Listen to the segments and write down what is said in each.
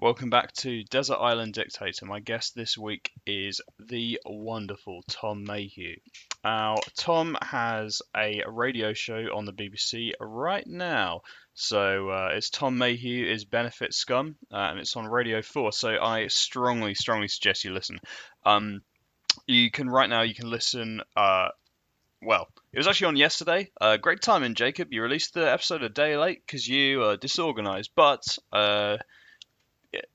Welcome back to Desert Island Dictator. My guest this week is the wonderful Tom Mayhew. Now, Tom has a radio show on the BBC right now. So it's Tom Mayhew's Benefit Scum, and it's on Radio 4. So I strongly suggest you listen. You can listen. Well, it was actually on yesterday. Great timing, Jacob. You released the episode a day late because you are disorganized, but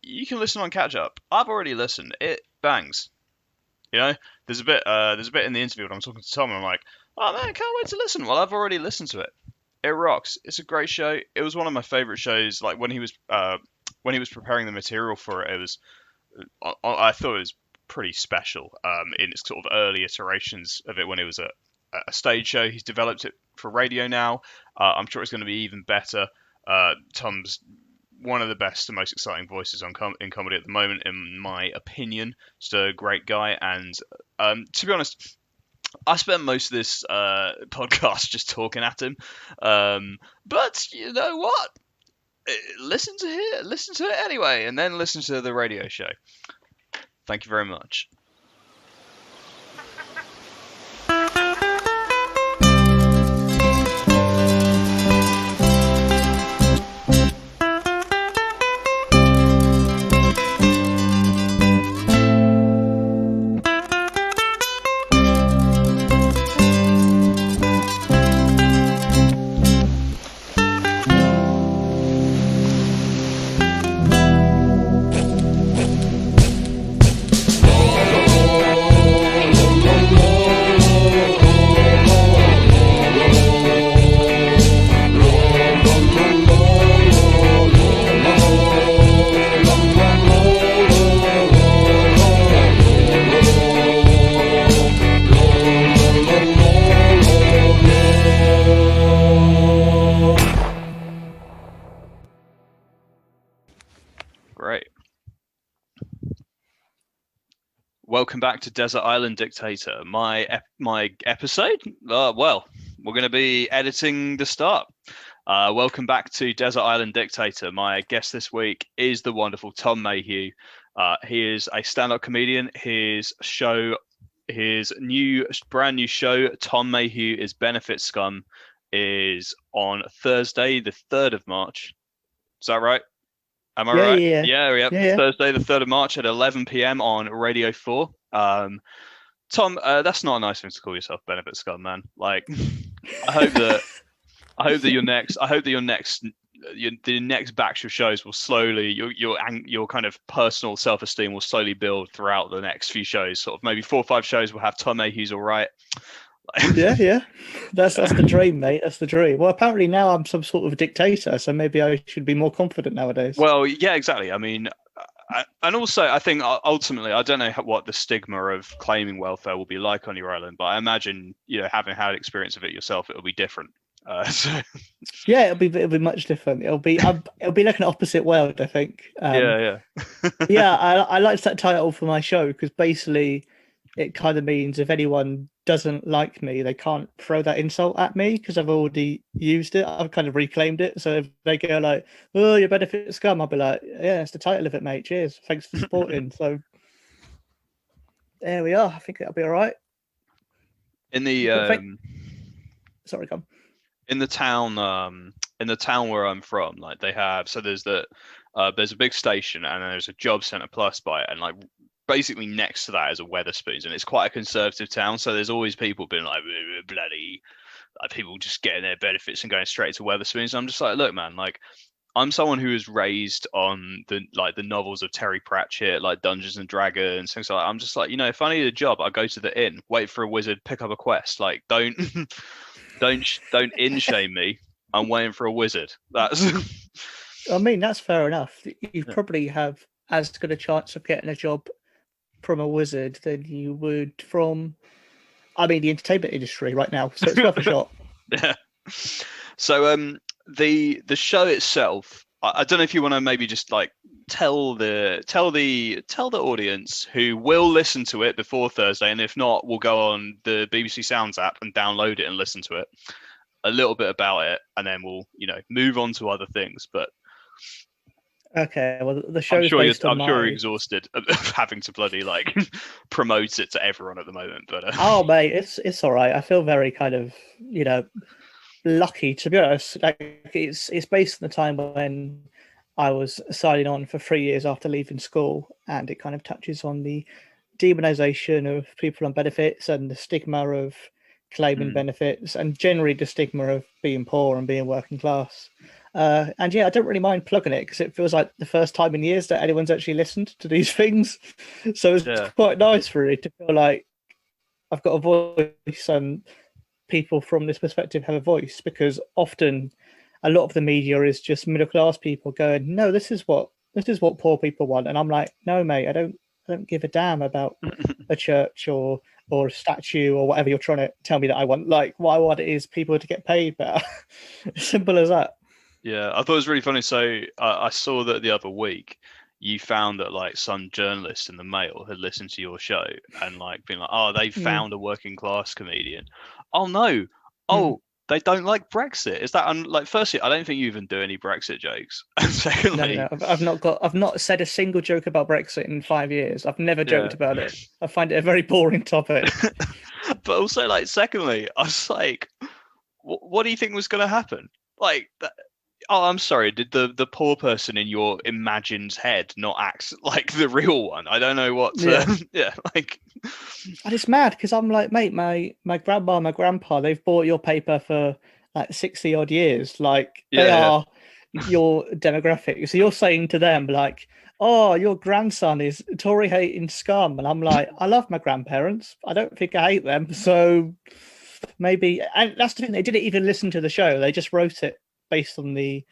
you can listen on catch up. I've already listened. It bangs. You know, there's a bit in the interview when I'm talking to Tom, and I'm like, oh man, can't wait to listen. Well, I've already listened to it. It rocks. It's a great show. It was one of my favorite shows. Like when he was preparing the material for it, I thought it was pretty special. In its sort of early iterations of it when it was a stage show. He's developed it for radio now. I'm sure it's going to be even better. Tom's one of the best and most exciting voices in comedy at the moment, in my opinion. Just a great guy, and to be honest, I spent most of this podcast just talking at him. But you know what? Listen to it anyway, and then listen to the radio show. Thank you very much. Welcome back to Desert Island Dictator. My episode? Well, we're going to be editing the start. Welcome back to Desert Island Dictator. My guest this week is the wonderful Tom Mayhew. He is a stand-up comedian. His brand new show, Tom Mayhew's Benefit Scum, is on Thursday, the 3rd of March. Is that right? Am I right? Yeah. Thursday, the 3rd of March at 11 p.m. on Radio 4. Tom, that's not a nice thing to call yourself, Benefit Scum, man. Like, I hope that the next batch of shows will slowly, your kind of personal self-esteem will slowly build throughout the next few shows. Sort of maybe 4 or 5 shows will have Tom Mayhew's all right. Yeah. That's the dream, mate. That's the dream. Well, apparently now I'm some sort of dictator, so maybe I should be more confident nowadays. Well, yeah, exactly. I mean, and also I think ultimately, I don't know what the stigma of claiming welfare will be like on your island, but I imagine, having had experience of it yourself, it'll be different. Yeah, it'll be much different. It'll be like an opposite world, I think. Yeah. Yeah, I liked that title for my show because basically it kind of means if anyone doesn't like me, they can't throw that insult at me because I've already used it. I've kind of reclaimed it. So if they go like, "Oh, your Benefit Scum," I'll be like, "Yeah, it's the title of it, mate. Cheers. Thanks for supporting." So there we are. I think that'll be all right. In the sorry, come. In the town where I'm from, like there's a big station and there's a job centre plus by it, and like basically next to that is a Wetherspoons, and it's quite a conservative town, so there's always people being like bloody, like people just getting their benefits and going straight to Wetherspoons. And I'm just like, look, man, like I'm someone who was raised on the novels of Terry Pratchett, like Dungeons and Dragons, things like that. I'm just like, if I need a job, I go to the inn, wait for a wizard, pick up a quest. Like don't in shame me. I'm waiting for a wizard. That's I mean, that's fair enough. You probably have as good a chance of getting a job from a wizard than you would from, the entertainment industry right now. So it's worth a shot. Yeah. So the show itself, I don't know if you want to maybe just like tell the audience who will listen to it before Thursday, and if not, we'll go on the BBC Sounds app and download it and listen to it, a little bit about it, and then we'll move on to other things. But Okay, well, the show is based on I'm sure you're my. exhausted of having to bloody like promote it to everyone at the moment. But Oh, mate, it's all right. I feel very kind of, lucky to be honest. Like it's based on the time when I was signing on for 3 years after leaving school, and it kind of touches on the demonization of people on benefits and the stigma of claiming benefits, and generally the stigma of being poor and being working class. And yeah, I don't really mind plugging it because it feels like the first time in years that anyone's actually listened to these things. So it's yeah, quite nice for me to feel like I've got a voice and people from this perspective have a voice, because often a lot of the media is just middle class people going, no, this is what poor people want, and I'm like, no, mate, I don't give a damn about a church or a statue or whatever you're trying to tell me that I want. Like, what I want is people to get paid better. Simple as that. yeah. I thought it was really funny. So I saw that the other week you found that like some journalist in the Mail had listened to your show and like been like, oh, they Mm. found a working class comedian. Oh no, Mm. oh. They don't like Brexit. Is that like? Firstly, I don't think you even do any Brexit jokes. And No, no, secondly, no. I've not said a single joke about Brexit in 5 years. I've never yeah. joked about it. I find it a very boring topic. But also, like, secondly, I was like, what do you think was going to happen? Like, oh, I'm sorry. Did the poor person in your imagined head not act like the real one? I don't know what. Yeah. Yeah, like, And it's mad because I'm like, mate, my grandma, my grandpa, they've bought your paper for like 60 odd years. Like they yeah, yeah. are your demographic. So you're saying to them, like, oh, your grandson is Tory hating scum. And I'm like, I love my grandparents. I don't think I hate them. So maybe, and that's the thing, they didn't even listen to the show. They just wrote it based on the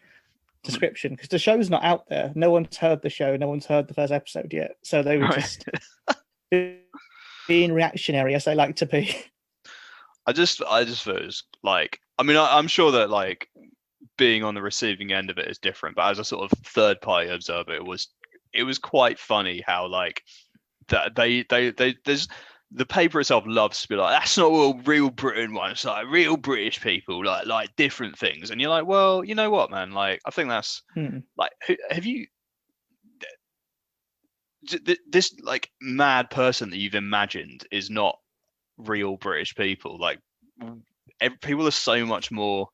description because the show's not out there. No one's heard the show. No one's heard the first episode yet. So they were Right. just being reactionary as they like to be. I just thought it was like, I mean, I'm sure that like being on the receiving end of it is different, but as a sort of third party observer, it was quite funny how like that they there's the paper itself loves to be like, that's not what real Britain wants, like real British people like different things, and you're like, well, you know what, man, like I think that's like, have you this like mad person that you've imagined is not real British people. Like people are so much more.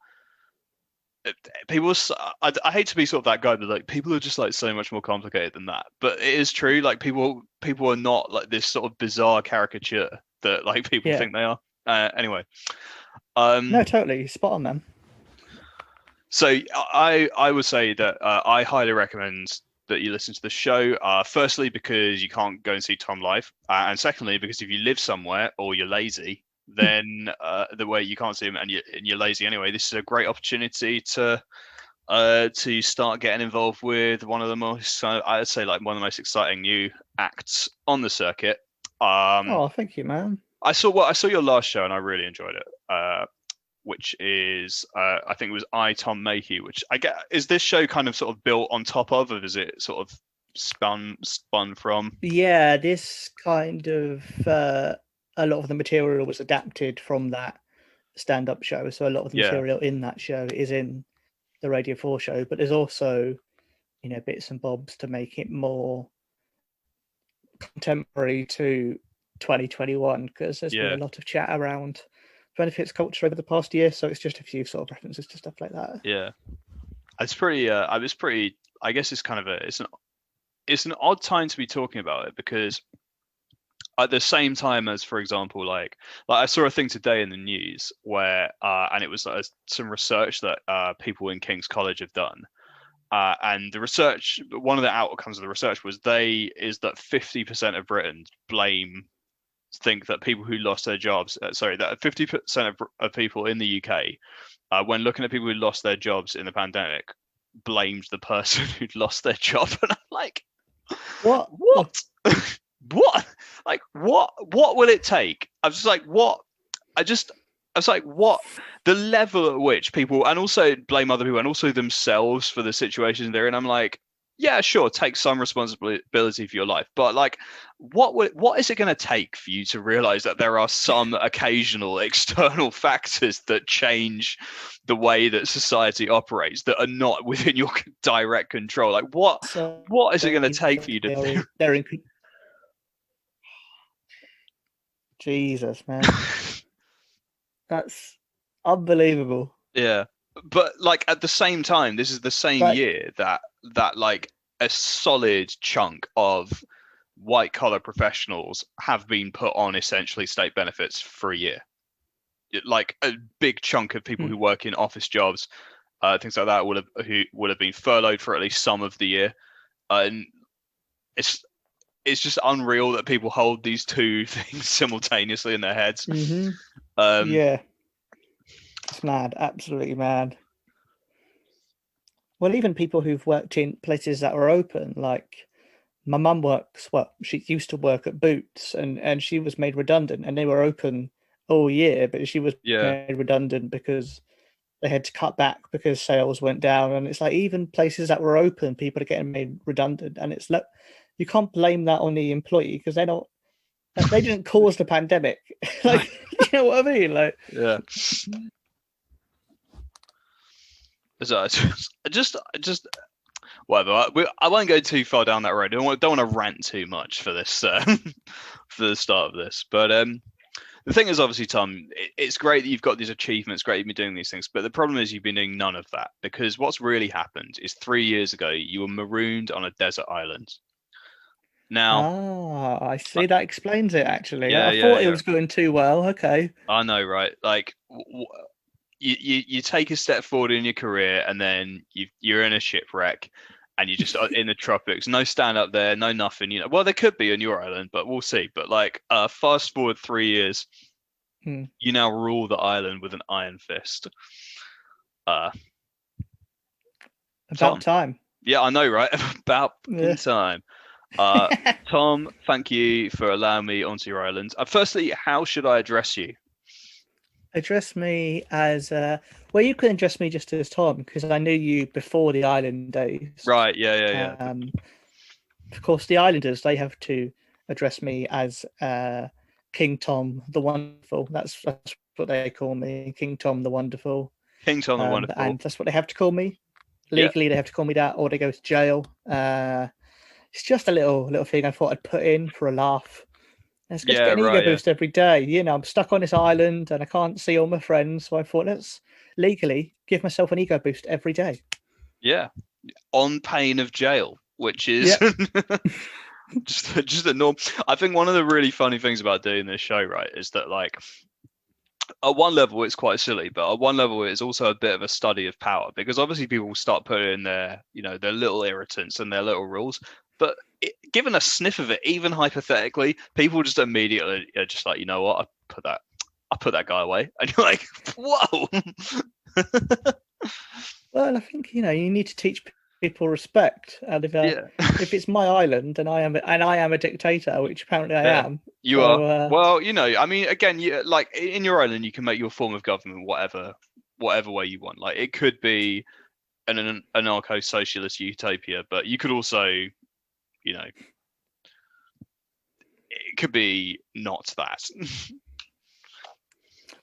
People are, I hate to be sort of that guy, but like people are just like so much more complicated than that. But it is true. Like people are not like this sort of bizarre caricature that like people Yeah. think they are. Anyway, No, totally spot on, man. so I would say that I highly recommend that you listen to the show. Firstly, because you can't go and see Tom live, and secondly, because if you live somewhere or you're lazy, then the way you can't see him and you're lazy anyway, this is a great opportunity to start getting involved with one of the most, I'd say, like one of the most exciting new acts on the circuit. Oh, thank you, man. I saw your last show and I really enjoyed it. Which is I think it was Tom Mayhew, which I get, is this show kind of sort of built on top of, or is it sort of spun from? Yeah, this kind of a lot of the material was adapted from that stand-up show. So a lot of the material in that show is in the Radio 4 show, but there's also, bits and bobs to make it more contemporary to 2021, because there's been a lot of chat around benefits culture over the past year, so it's just a few sort of references to stuff like that. Yeah, it's pretty. I guess it's kind of it's an odd time to be talking about it, because at the same time as, for example, like I saw a thing today in the news where and it was some research that people in King's College have done. And the research, one of the outcomes of the research was that 50% of Britons think that people who lost their jobs, that 50% of people in the UK, when looking at people who lost their jobs in the pandemic, blamed the person who'd lost their job. And I'm like, what? What? Like, what will it take? I was just like, what? I was like, what? The level at which people, and also blame other people, and also themselves for the situations they're in. I'm like, yeah, sure, take some responsibility for your life, but like, what is it going to take for you to realize that there are some occasional external factors that change the way that society operates that are not within your direct control? Like, So what is it going to take for you to they're in Jesus, man. That's unbelievable. Yeah, but like at the same time, this is the same Like, year that like a solid chunk of white collar professionals have been put on essentially state benefits for a year. Like a big chunk of people who work in office jobs, things like that, who would have been furloughed for at least some of the year, and it's just unreal that people hold these two things simultaneously in their heads. yeah, it's mad, absolutely mad. Well, even people who've worked in places that were open, like my mum works, well, she used to work at Boots, and she was made redundant, and they were open all year, but she was Yeah, made redundant because they had to cut back because sales went down. And it's like, even places that were open, people are getting made redundant, and it's like, you can't blame that on the employee because they didn't cause the pandemic. Like, you know what I mean? Like, yeah. So just whatever. I won't go too far down that road. Don't want to rant too much for this for the start of this. But the thing is, obviously, Tom, it's great that you've got these achievements, great you've been doing these things. But the problem is you've been doing none of that, because what's really happened is 3 years ago you were marooned on a desert island. Now, I see. That explains it, actually. yeah, I yeah, thought it yeah. was going too well. Okay. I know, right? Like, you take a step forward in your career, and then you're in a shipwreck, and you're just in the tropics. No stand up there, no nothing. You know, well, there could be on your island, but we'll see. But like, fast forward 3 years, you now rule the island with an iron fist. About Tom, time. yeah, I know, right? About Yeah. time. Tom, thank you for allowing me onto your island. Firstly, how should I address you? Address me as well. You can address me just as Tom, because I knew you before the island days. Right? Yeah. Of course, the islanders, they have to address me as King Tom the Wonderful. That's what they call me, King Tom the Wonderful. King Tom the Wonderful, and that's what they have to call me. Yeah. Legally, they have to call me that, or they go to jail. It's just a little thing I thought I'd put in for a laugh. Let's just get an ego boost every day. You know, I'm stuck on this island and I can't see all my friends. So I thought, let's legally give myself an ego boost every day. Yeah. On pain of jail, which is just a norm. I think one of the really funny things about doing this show, right, is that like at one level it's quite silly, but at one level it's also a bit of a study of power, because obviously people will start putting in their, you know, their little irritants and their little rules. But given a sniff of it, even hypothetically, people just immediately are just like, you know what, I put that guy away, and you're like, whoa. Well, I think, you know, you need to teach people respect, and if it's my island and I am a dictator, which apparently I am, you are. Well, you know, I mean, again, you like in your island, you can make your form of government whatever way you want. Like, it could be an anarcho-socialist utopia, but you could also, you know, it could be not that.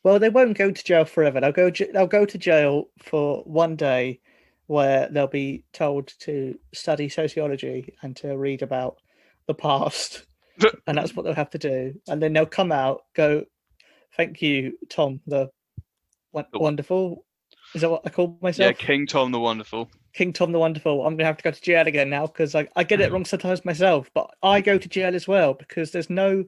Well, they won't go to jail forever. They'll go to jail for one day, where they'll be told to study sociology and to read about the past, and that's what they'll have to do. And then they'll come out, go, "Thank you, Tom the Wonderful." Is that what I call myself? Yeah, King Tom the Wonderful. King Tom the Wonderful. I'm gonna have to go to jail again now, because I get it wrong sometimes myself. But I go to jail as well, because there's no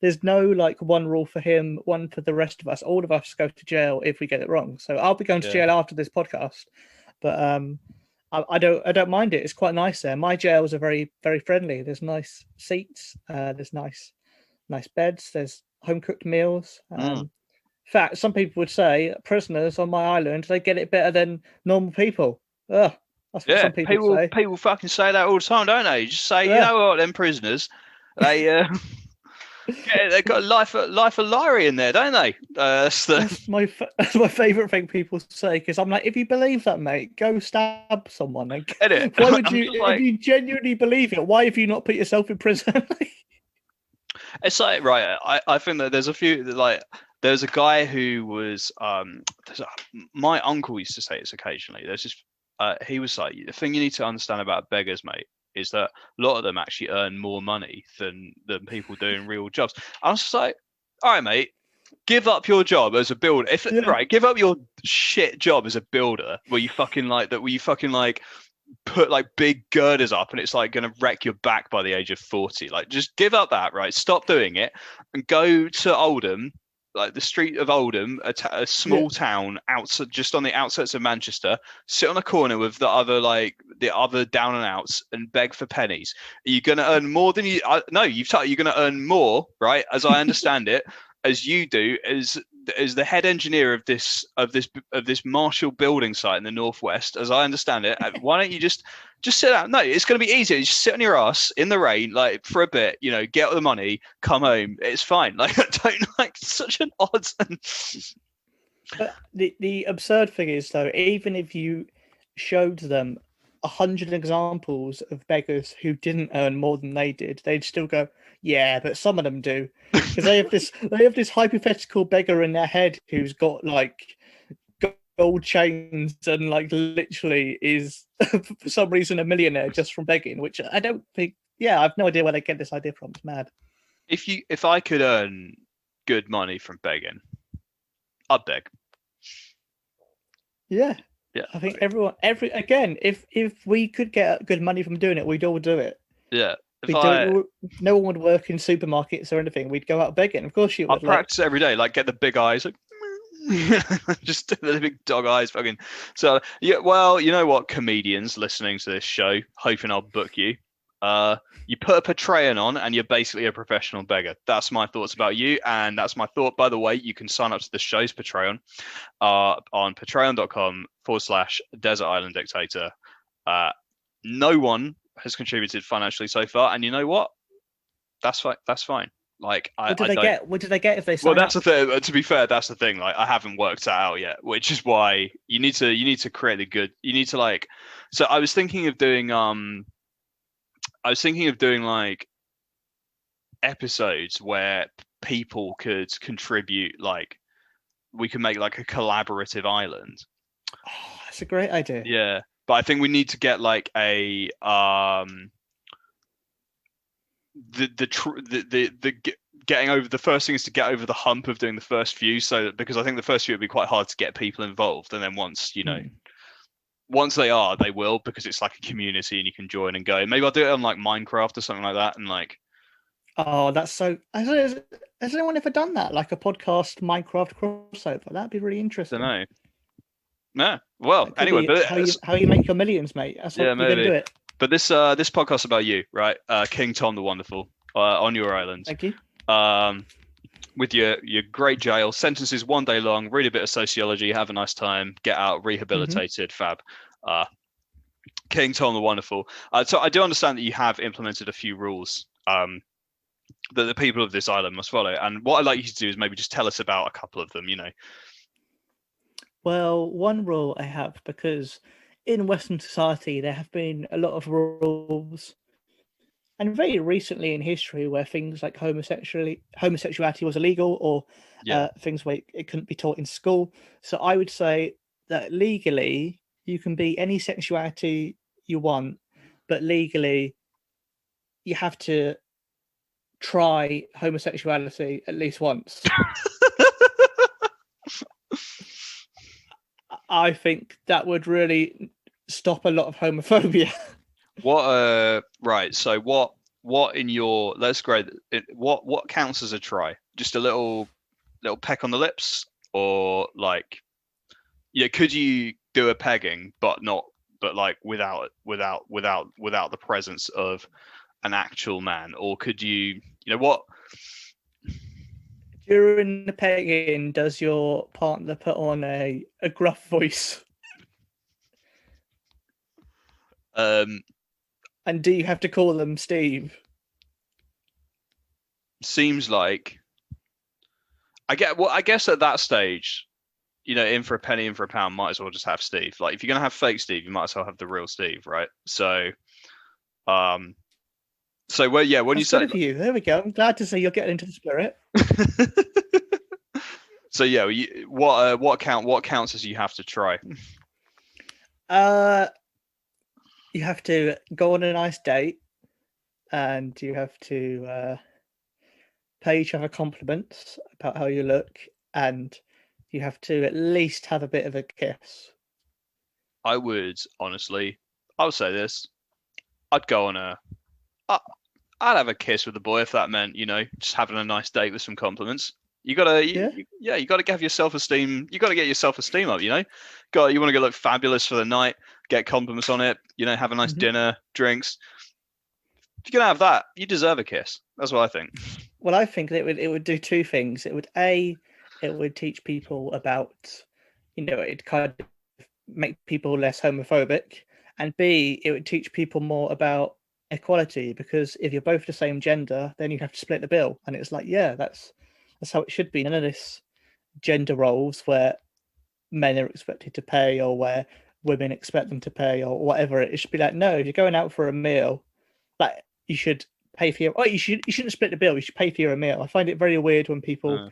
like one rule for him, one for the rest of us. All of us go to jail if we get it wrong. So I'll be going to jail after this podcast. But I don't mind it. It's quite nice there. My jails are very, very friendly. There's nice seats. There's nice beds. There's home cooked meals. In fact, some people would say prisoners on my island, they get it better than normal people. Ugh, that's what some people say. People fucking say that all the time, don't they? Just say, you know what, them prisoners, they Yeah, they've got life of Larry in there, don't they? That's my favorite thing people say, because I'm like, if you believe that, mate, go stab someone. Like, why would you? If you genuinely believe it, why have you not put yourself in prison? It's like, right, I think that there's a few, like, there's a guy who was my uncle used to say this occasionally. There's just he was like, the thing you need to understand about beggars, mate, is that a lot of them actually earn more money than people doing real jobs. I was just like, all right, mate, give up your job as a builder. Give up your shit job as a builder where you fucking like put like big girders up and it's like going to wreck your back by the age of 40. Like, just give up that, right? Stop doing it and go to Oldham, like the street of Oldham, a small town outside, just on the outskirts of Manchester. Sit on a corner with the other down and outs and beg for pennies. Are you going to earn more than you? No, you're going to earn more, right? As I understand it, as you do, as the head engineer of this Marshall building site in the northwest, as I understand it. Why don't you just sit out? No, it's going to be easier. You just sit on your ass in the rain, like, for a bit. You know, get the money, come home. It's fine. Like, I don't like such an odd. But the absurd thing is, though, even if you showed them 100 examples of beggars who didn't earn more than they did, they'd still go, yeah, but some of them do, because they have this hypothetical beggar in their head who's got like gold chains and like literally is for some reason a millionaire just from begging, which I don't think. Yeah, I've no idea where they get this idea from. It's mad. If I could earn good money from begging, I'd beg. Yeah. Yeah, I think if we could get good money from doing it, we'd all do it. Yeah. No one would work in supermarkets or anything. We'd go out begging. Of course you would. I practice it every day. Like, get the big eyes, like, just the big dog eyes, fucking. So yeah, well, you know what, comedians listening to this show, hoping I'll book you. You put a Patreon on, and you're basically a professional beggar. That's my thoughts about you, and that's my thought. By the way, you can sign up to the show's Patreon, on patreon.com/Desert Island Dictator. No one has contributed financially so far, and you know what? That's fine. That's fine. Like, what did they get if they sign Well, that's the thing. To be fair, that's the thing. Like, I haven't worked that out yet, which is why you need to create the good. You need to, like. So I was thinking of doing like episodes where people could contribute. Like, we can make like a collaborative island. Oh, that's a great idea. Yeah, but I think we need to get like a getting over, the first thing is to get over the hump of doing the first few, because I think the first few would be quite hard to get people involved, and then once they will, because it's like a community and you can join and go. Maybe I'll do it on like Minecraft or something like that, and like. Oh, that's so. Has anyone ever done that? Like a podcast Minecraft crossover? That'd be really interesting. I don't know. No. Well, anyway, but how you make your millions, mate. That's how you're gonna do it. But this podcast about you, right? King Tom the Wonderful, on your island. Thank you. With your great jail, sentences 1 day long, read a bit of sociology, have a nice time, get out rehabilitated, fab. King Tom the Wonderful. So I do understand that you have implemented a few rules that the people of this island must follow. And what I'd like you to do is maybe just tell us about a couple of them, you know. Well, one rule I have, because in Western society there have been a lot of rules, and very recently in history, where things like homosexuality was illegal, or things where it couldn't be taught in school. So I would say that legally you can be any sexuality you want, but legally you have to try homosexuality at least once. I think that would really stop a lot of homophobia. Right. So what in your, let's grade it, what counts as a try? Just a little peck on the lips, or like, could you do a pegging, but like without the presence of an actual man, or could you what? During the pegging, does your partner put on a gruff voice? And do you have to call them Steve? seems like I guess at that stage, in for a penny, in for a pound, might as well just have Steve. Like, if you're gonna have fake Steve, you might as well have the real Steve, right? So, um, when you That's good say, of you. There we go. I'm glad to see you're getting into the spirit. so yeah, what counts as you have to try? You have to go on a nice date, and you have to pay each other compliments about how you look, and you have to at least have a bit of a kiss. I would say this. I'd go on I'd have a kiss with the boy if that meant, just having a nice date with some compliments. You gotta, you gotta have your self-esteem. You gotta get your self-esteem up. You want to go look fabulous for the night, get compliments on it. Have a nice dinner, drinks. If you're gonna have that, you deserve a kiss. That's what I think. Well, I think that it would do two things. It would teach people about, it kind of make people less homophobic, and B, it would teach people more about equality, because if you're both the same gender, then you have to split the bill, and it's like, yeah, that's how it should be. None of this gender roles where men are expected to pay or where women expect them to pay or whatever. It should be like, no, if you're going out for a meal, like, you should pay for you shouldn't split the bill, you should pay for your meal. I find it very weird when people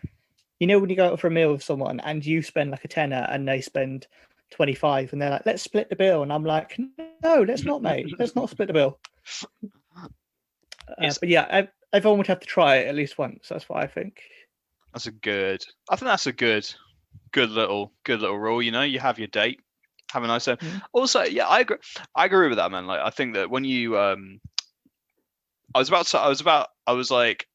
when you go out for a meal with someone and you spend like a tenner and they spend 25 and they're like, let's split the bill, and I'm like, no, let's not, mate. Let's not split the bill. But yeah, everyone would have to try it at least once. That's what I think. I think that's a good little rule. You have your date, have a nice time. Also, yeah, I agree with that, man. Like, I think that when you I was like,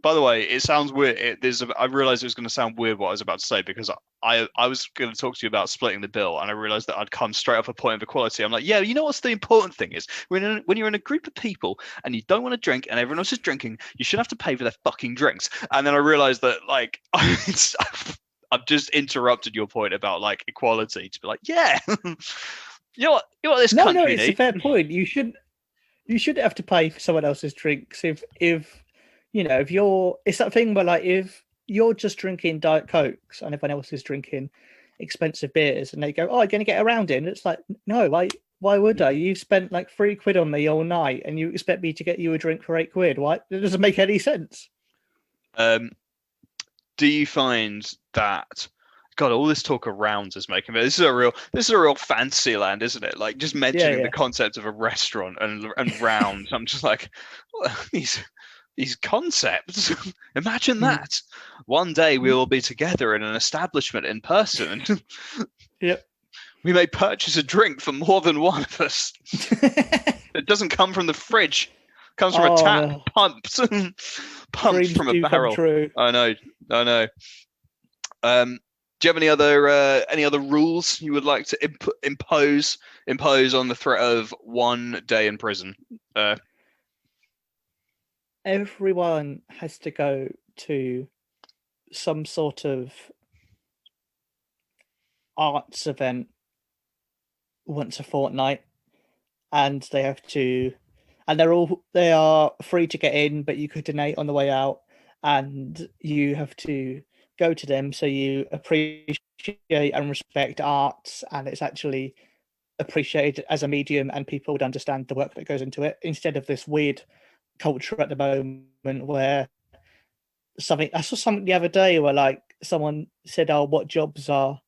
by the way, it sounds weird. I realized it was going to sound weird what I was about to say, because I was going to talk to you about splitting the bill, and I realized that I'd come straight off a point of equality. I'm like, yeah, you know what's the important thing is when you're in a group of people and you don't want to drink and everyone else is drinking, you shouldn't have to pay for their fucking drinks. And then I realized that, like, I've just interrupted your point about, like, equality to be like, yeah, you know what this country No, needs? it's a fair point. You shouldn't have to pay for someone else's drinks if it's that thing where, like, if you're just drinking Diet Cokes and everyone else is drinking expensive beers and they go, oh, you're going to get around in, it's like, no, why would I? You've spent like £3 on me all night and you expect me to get you a drink for £8. Why? It doesn't make any sense. Do you find that, God, all this talk around is making me, this is a real fantasy land, isn't it? Like, just mentioning the concept of a restaurant and rounds. I'm just like, well, these concepts. Imagine that. One day we will be together in an establishment in person. Yep. We may purchase a drink for more than one of us. It doesn't come from the fridge. It comes from a tap, pumped Dreams from a barrel. True. I know. Do you have any other rules you would like to impose on the threat of 1 day in prison? Everyone has to go to some sort of arts event once a fortnight, and they are free to get in, but you could donate on the way out, and you have to go to them so you appreciate and respect arts, and it's actually appreciated as a medium and people would understand the work that goes into it, instead of this weird culture at the moment where I saw something the other day where, like, someone said, oh, what jobs are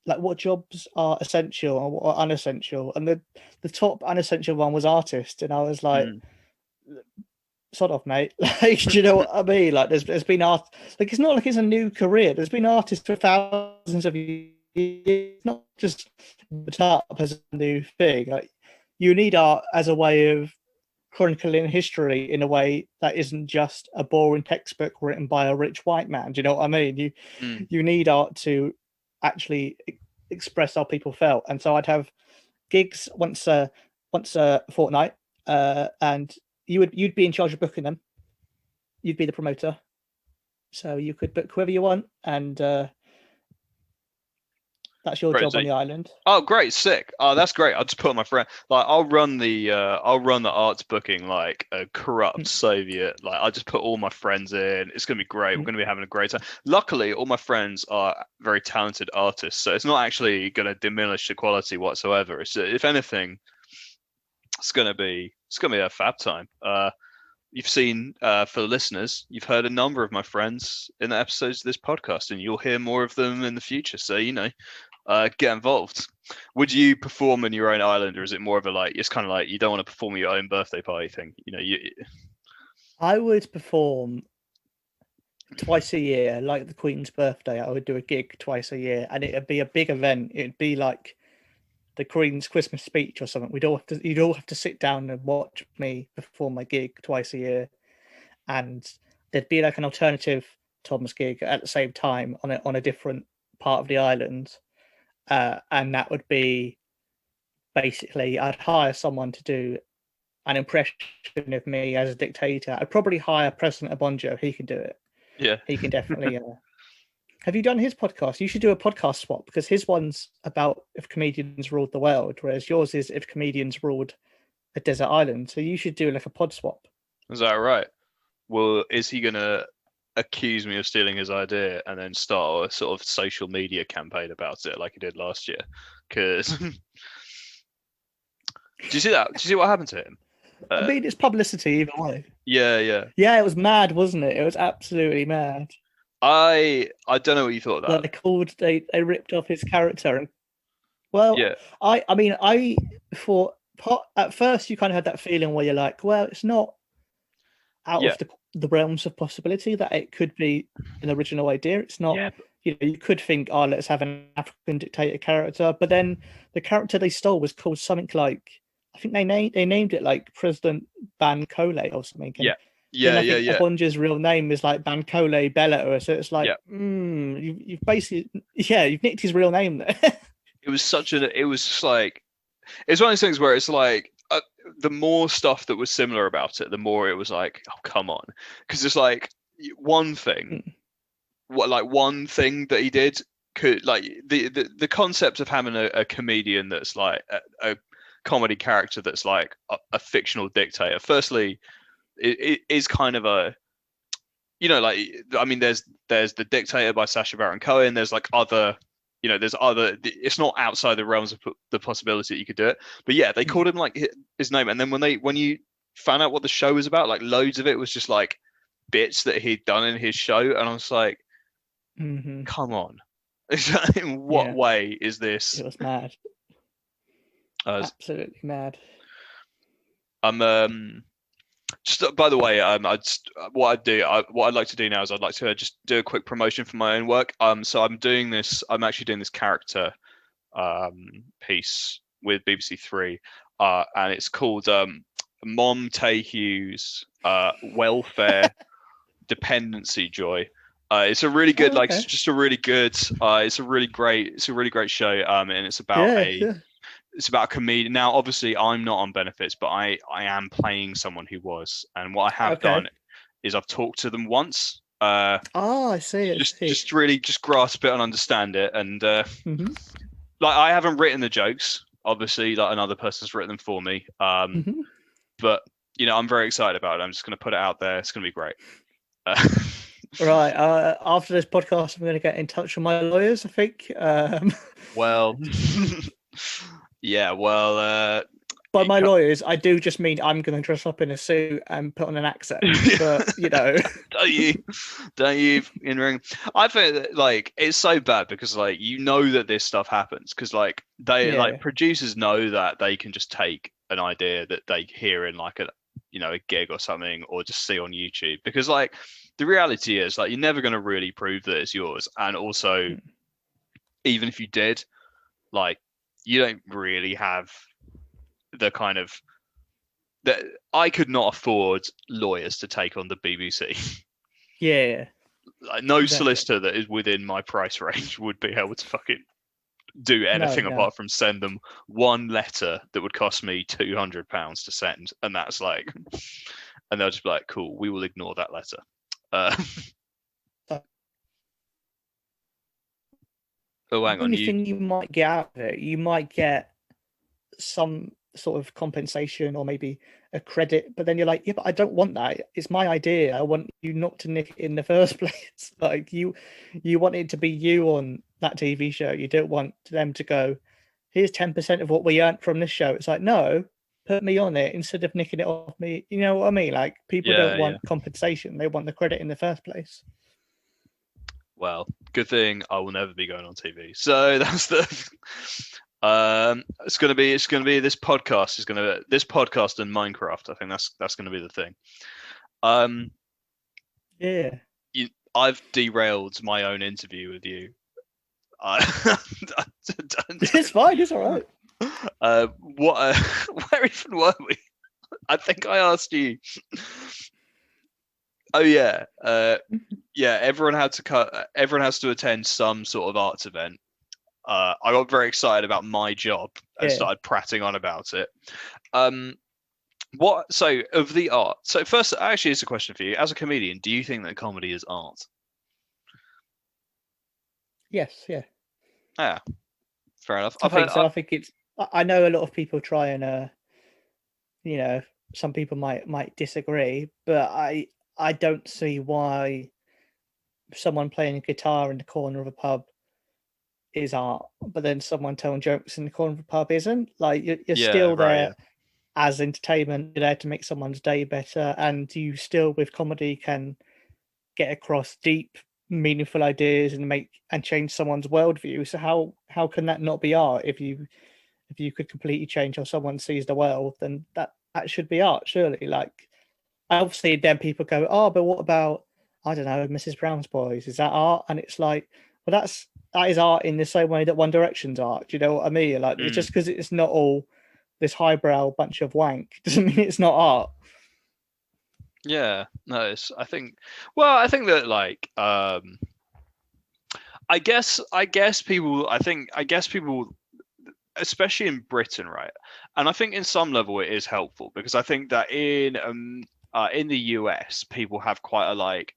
what jobs are essential or what are unessential, and the top unessential one was artist, and I was like, sort of, mate. Like, do you know what I mean? Like, there's been art, like, it's not like it's a new career. There's been artists for thousands of years. It's not just put up as a new thing. Like, you need art as a way of chronicling history in a way that isn't just a boring textbook written by a rich white man. Do you know what I mean? You need art to actually express how people felt. And so I'd have gigs once a fortnight, and you'd be in charge of booking them. You'd be the promoter, so you could book whoever you want, and That's your Right, job so on the island. oh, great, sick. Oh, that's great. I'll just put my friend. Like, I'll run the arts booking like a corrupt Soviet. Like, I'll just put all my friends in. It's gonna be great. We're gonna be having a great time. Luckily, all my friends are very talented artists, so it's not actually gonna diminish the quality whatsoever. It's if anything, it's gonna be a fab time. You've seen, for the listeners, you've heard a number of my friends in the episodes of this podcast, and you'll hear more of them in the future. So, get involved. Would you perform on your own island, or is it more of a like, it's kind of like you don't want to perform at your own birthday party thing? I would perform twice a year, like the Queen's birthday. I would do a gig twice a year, and it'd be a big event. It'd be like the Queen's Christmas speech or something. You'd all have to sit down and watch me perform my gig twice a year, and there'd be like an alternative Tom's gig at the same time on a different part of the island, and that would be basically I'd hire someone to do an impression of me as a dictator. I'd probably hire President Abonjo. He can do it. Yeah. He can definitely. Have you done his podcast? You should do a podcast swap, because his one's about if comedians ruled the world, whereas yours is if comedians ruled a desert island. So you should do like a pod swap. Is that right? Well, is he gonna accuse me of stealing his idea and then start a sort of social media campaign about it like he did last year? Because do you see that? Do you see what happened to him? I mean, it's publicity either way. Yeah, yeah. Yeah, it was mad, wasn't it? It was absolutely mad. I don't know what you thought of that. They ripped off his character, and well, Yeah. I thought at first you kind of had that feeling where you're like, well, it's not out of the realms of possibility that it could be an original idea. It's not. Yeah. You could think, oh, let's have an African dictator character, but then the character they stole was called something like, I think they named it like President Bankole or something. Yeah. Yeah. Abonjo's real name is like Bankole Bella, so it's like, you've basically, you've nicked his real name there. It was just like, it's one of those things where it's like, the more stuff that was similar about it, the more it was like, oh, come on. Because it's like one thing, one thing that he did could, like, the concept of having a comedian that's like a comedy character that's like a fictional dictator. Firstly, it is kind of a, like, I mean, there's The Dictator by Sacha Baron Cohen. There's like other, there's other. It's not outside the realms of the possibility that you could do it. But yeah, they called him like his name, and then when you found out what the show was about, like loads of it was just like bits that he'd done in his show, and I was like, come on, in what way is this? It was mad. Absolutely mad. Just by the way, what I'd like to do now is I'd like to just do a quick promotion for my own work. So I'm actually doing this character piece with BBC Three, and it's called Mom Taehyu's Welfare Dependency Joy. It's a really good, it's a really great show. And it's about it's about a comedian. Now, obviously, I'm not on benefits, but I am playing someone who was. And what I have done is I've talked to them once. I see. Just really grasp it and understand it. And like, I haven't written the jokes. Obviously, like, another person's written them for me. But I'm very excited about it. I'm just going to put it out there. It's going to be great. Right. After this podcast, I'm going to get in touch with my lawyers, I think. Well. Yeah, well, by my lawyers, I do just mean I'm going to dress up in a suit and put on an accent. But don't you in ring? I think that, like, it's so bad because, like, that this stuff happens because, like, like, producers know that they can just take an idea that they hear in like a gig or something, or just see on YouTube, because, like, the reality is, like, you're never going to really prove that it's yours, and also even if you did, like, you don't really have the kind of that. I could not afford lawyers to take on the BBC. Yeah. Like, no solicitor that is within my price range would be able to fucking do anything apart from send them one letter that would cost me £200 to send, and that's like, and they'll just be like, cool, we will ignore that letter. Oh, hang the on, only thing you might get out of it, you might get some sort of compensation or maybe a credit, but then you're like, yeah, but I don't want that. It's my idea. I want you not to nick it in the first place. Like you want it to be you on that TV show. You don't want them to go, here's 10% of what we earned from this show. It's like, no, put me on it instead of nicking it off me. You know what I mean? Like people don't want compensation. They want the credit in the first place. Well, good thing I will never be going on TV. So that's the. It's gonna be this podcast and Minecraft. I think that's gonna be the thing. Yeah. I've derailed my own interview with you. It's fine. It's all right. Where even were we? I think I asked you. Oh yeah, yeah. Everyone has to attend some sort of arts event. I got very excited about my job and started prattling on about it. So of the art? So first, actually, it's a question for you. As a comedian, do you think that comedy is art? Yes. Yeah. Yeah. Fair enough. I think it's. I know a lot of people try and, some people might disagree, but I don't see why someone playing a guitar in the corner of a pub is art, but then someone telling jokes in the corner of a pub isn't. Like you're still there as entertainment. You're there to make someone's day better, and you still with comedy can get across deep, meaningful ideas and change someone's worldview. So how can that not be art? If you could completely change how someone sees the world, then that should be art, surely. Like obviously then people go, oh, but what about, I don't know, Mrs. Brown's Boys? Is that art? And it's like, well, that is art in the same way that One Direction's art. Do you know what I mean? Like it's just because it's not all this highbrow bunch of wank doesn't mean it's not art. Yeah, no, I think that like I guess people especially in Britain, right? And I think in some level it is helpful because I think that in the US people have quite a like,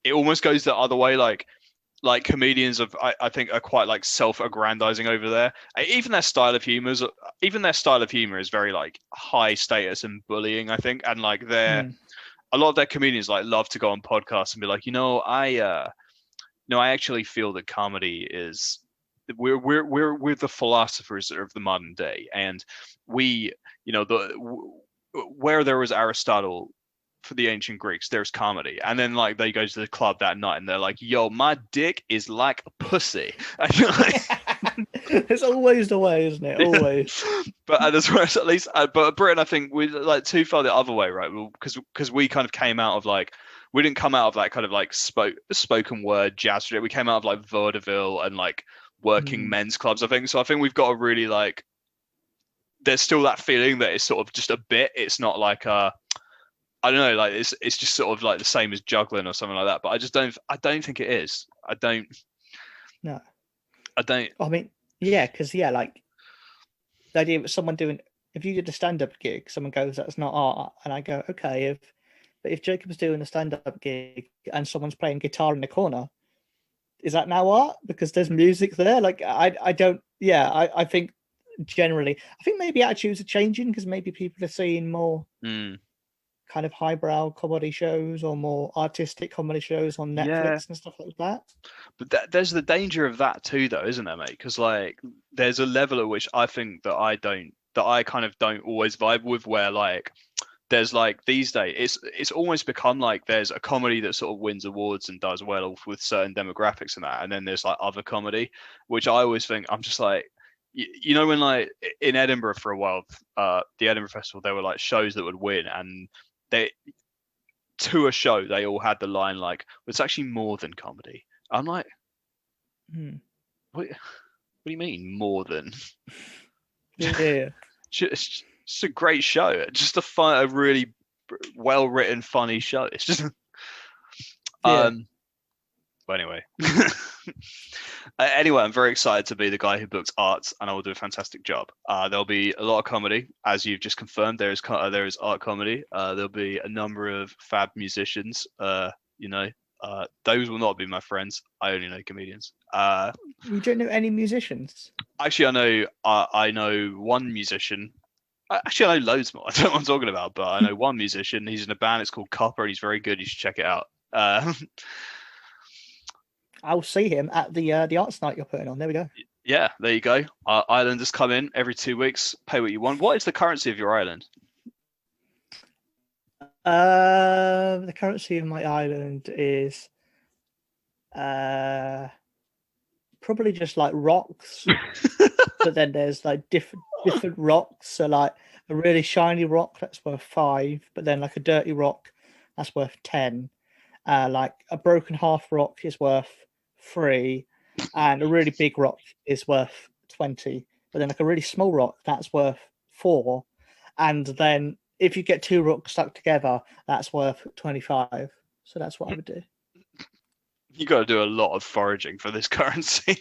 it almost goes the other way, like comedians I think are quite like self-aggrandizing over there. Even their style of humor is very like high status and bullying, I think, and like a lot of their comedians like love to go on podcasts and be like, I actually feel that comedy is we're the philosophers of the modern day, and we, where there was Aristotle for the ancient Greeks, there's comedy. And then like they go to the club that night and they're like, yo, my dick is like a pussy. It's always the way, isn't it? Always. But as well as at least, but Britain, I think we like too far the other way, right? Because we kind of came out of like, we didn't come out of that kind of like spoken word jazz. We came out of like vaudeville and like working men's clubs, I think. So I think we've got a really like, there's still that feeling that it's sort of just a bit. It's not like I don't know, like it's just sort of like the same as juggling or something like that. But I don't think it is. No. I don't. I mean, yeah, because like the idea of someone doing, if you did a stand-up gig, someone goes, that's not art, and I go, okay, if Jacob's doing a stand-up gig and someone's playing guitar in the corner, is that now art? Because there's music there. Like I don't. Yeah, I think generally, I think maybe attitudes are changing because maybe people are seeing more kind of highbrow comedy shows or more artistic comedy shows on Netflix and stuff like that. But there's the danger of that too, though, isn't there, mate? Because like there's a level at which I think that I kind of don't always vibe with, where like there's like these days it's almost become like there's a comedy that sort of wins awards and does well with certain demographics and that, and then there's like other comedy, which I always think, I'm just like, when like in Edinburgh for a while, the Edinburgh Festival, there were like shows that would win, and they, to a show, they all had the line like, well, it's actually more than comedy. I'm like, what do you mean more than? Yeah. It's just a great show. Just a really well written, funny show. It's just but anyway. Anyway, I'm very excited to be the guy who books arts, and I will do a fantastic job. There'll be a lot of comedy, as you've just confirmed. There is art comedy. There'll be a number of fab musicians. Those will not be my friends. I only know comedians. You don't know any musicians? Actually, I know one musician. Actually, I know loads more. I don't know what I'm talking about, but I know one musician. He's in a band. It's called Copper, and he's very good. You should check it out. I'll see him at the arts night you're putting on. There we go. Yeah, there you go. Islanders come in every 2 weeks, pay what you want. What is the currency of your island? The currency of my island is probably just like rocks, but then there's like different rocks. So like a really shiny rock that's worth 5, but then like a dirty rock that's worth 10. Like a broken half rock is worth 3, and a really big rock is worth 20. But then like a really small rock that's worth 4, and then if you get 2 rocks stuck together, that's worth 25. So that's what I would do. You got to do a lot of foraging for this currency.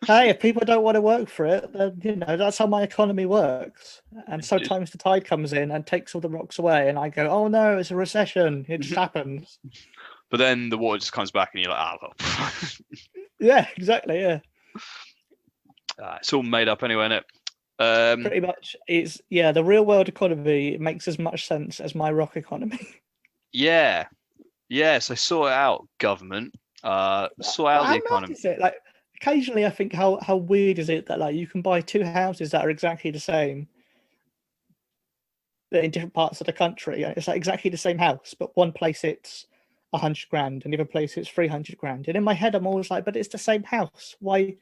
Hey, if people don't want to work for it, then that's how my economy works. And sometimes the tide comes in and takes all the rocks away, and I go, "Oh no, it's a recession." It just happens. But then the water just comes back, and you're like, "Ah, well." Yeah, exactly. Yeah. It's all made up anyway, isn't it? Pretty much. It's the real world economy makes as much sense as my rock economy. Yeah. So sort it out, government. Sort out the economy. Is it? Like occasionally, I think how weird is it that like you can buy 2 houses that are exactly the same, but in different parts of the country. It's like exactly the same house, but one place it's 100 grand, and the other place it's 300 grand. And in my head, I'm always like, but it's the same house. Why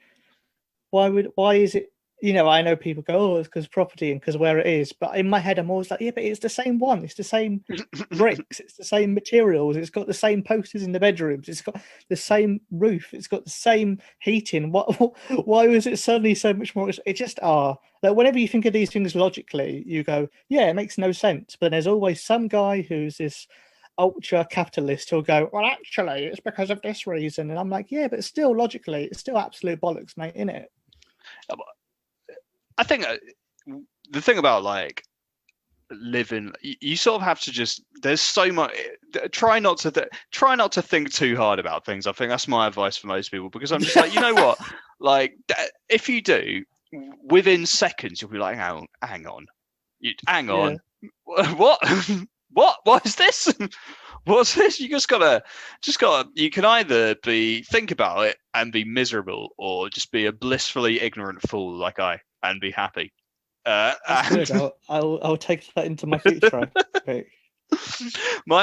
is it? I know people go, oh, it's because property and because where it is. But in my head, I'm always like, yeah, but it's the same one. It's the same bricks. It's the same materials. It's got the same posters in the bedrooms. It's got the same roof. It's got the same heating. Why was it suddenly so much more? It just like whenever you think of these things logically, you go, yeah, it makes no sense. But there's always some guy who's this ultra capitalist who'll go, well, actually, it's because of this reason. And I'm like, yeah, but still logically, it's still absolute bollocks, mate, isn't it? I think the thing about like living, you sort of have to just. There's so much. Try not to think too hard about things. I think that's my advice for most people, because I'm just like, you know what, like if you do, within seconds you'll be like, hang on, Yeah. what is this? What's this? You just gotta. You can either think about it and be miserable, or just be a blissfully ignorant fool like I, and be happy. That's good. I'll take that into my future. Okay. A